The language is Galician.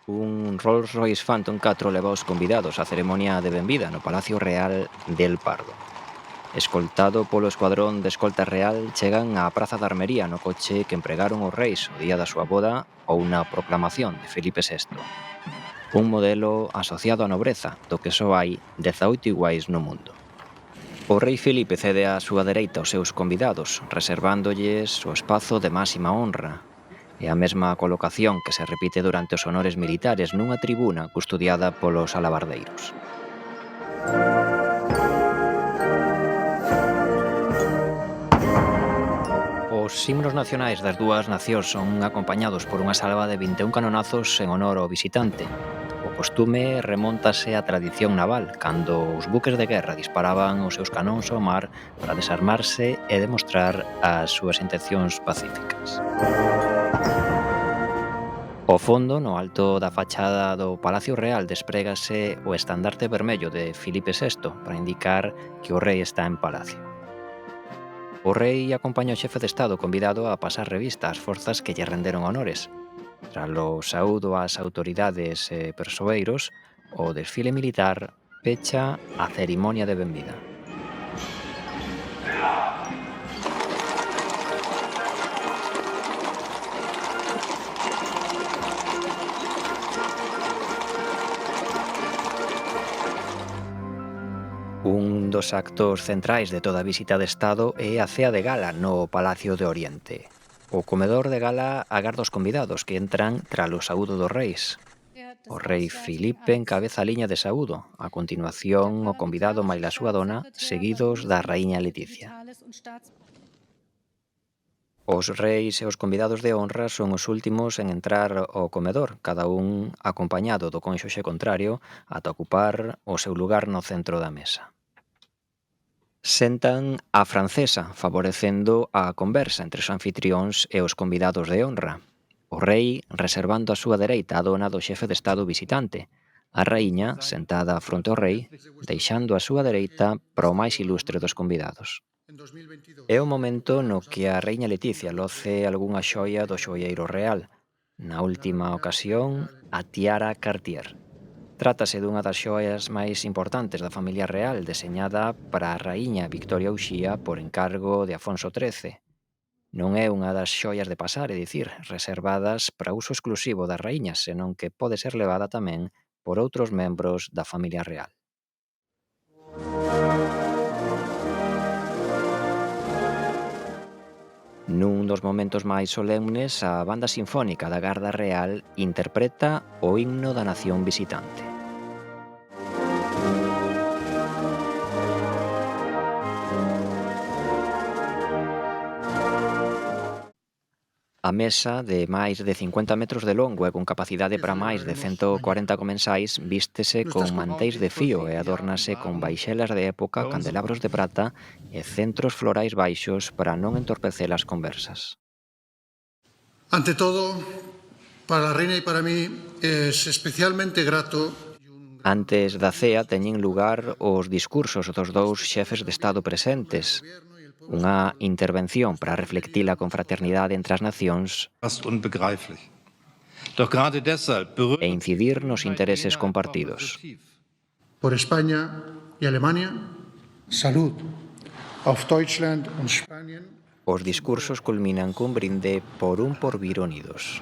Un Rolls-Royce Phantom 4 leva os convidados á ceremonia de benvida no Palacio Real del Pardo. Escoltado polo escuadrón de escolta real, chegan á Praza da Armería no coche que empregaron os reis o día da súa boda ou na proclamación de Felipe VI. Un modelo asociado á nobreza, do que só hai 18 iguais no mundo. O rei Felipe cede á súa dereita aos seus convidados, reservándolles o espazo de máxima honra, e a mesma colocación que se repite durante os honores militares nunha tribuna custodiada polos alabardeiros. Os himnos nacionais das dúas nacións son acompañados por unha salva de 21 canonazos en honor ao visitante. O costume remóntase á tradición naval, cando os buques de guerra disparaban os seus canóns ao mar para desarmarse e demostrar as súas intencións pacíficas. Ao fondo, no alto da fachada do Palacio Real, desprégase o estandarte vermello de Filipe VI para indicar que o rei está en palacio. O rei acompaña o xefe de Estado convidado a pasar revista ás forzas que lle renderon honores. Tras o saúdo ás autoridades e persoeiros, o desfile militar pecha a cerimonia de benvida. Un dos actos centrais de toda a visita de Estado é a cea de gala no Palacio de Oriente. O comedor de gala agarda os convidados que entran tras o saúdo dos reis. O rei Filipe encabeza a liña de saúdo, a continuación o convidado máis a súa dona, seguidos da raíña Leticia. Os reis e os convidados de honra son os últimos en entrar ao comedor, cada un acompañado do cónxuxe contrario, ata ocupar o seu lugar no centro da mesa. Sentan á francesa, favorecendo a conversa entre os anfitrións e os convidados de honra. O rei reservando a súa dereita a dona do xefe de Estado visitante, a raíña sentada fronte ao rei, deixando a súa dereita para o máis ilustre dos convidados. É o momento no que a raíña Leticia loce algunha xoia do xoieiro real, na última ocasión a tiara Cartier. Trátase dunha das xoias máis importantes da familia real, deseñada para a raíña Victoria Uxía por encargo de Afonso XIII. Non é unha das xoias de pasar, é dicir, reservadas para uso exclusivo das raíñas, senón que pode ser levada tamén por outros membros da familia real. Nun dos momentos máis solemnes, a banda sinfónica da Garda Real interpreta o himno da nación visitante. A mesa, de máis de 50 metros de longo e con capacidade para máis de 140 comensais, vístese con manteis de fío e adórnase con baixelas de época, candelabros de prata e centros florais baixos para non entorpecer as conversas. Ante todo, para la reina y para mí es especialmente grato. Antes da cea teñen lugar os discursos dos dous xefes de Estado presentes, unha intervención para reflectir a confraternidade entre as nacións e incidir nos intereses compartidos. Por España y Alemania, salud. Auf Deutschland und Spanien. Os discursos culminan cun brinde por un porvir unidos.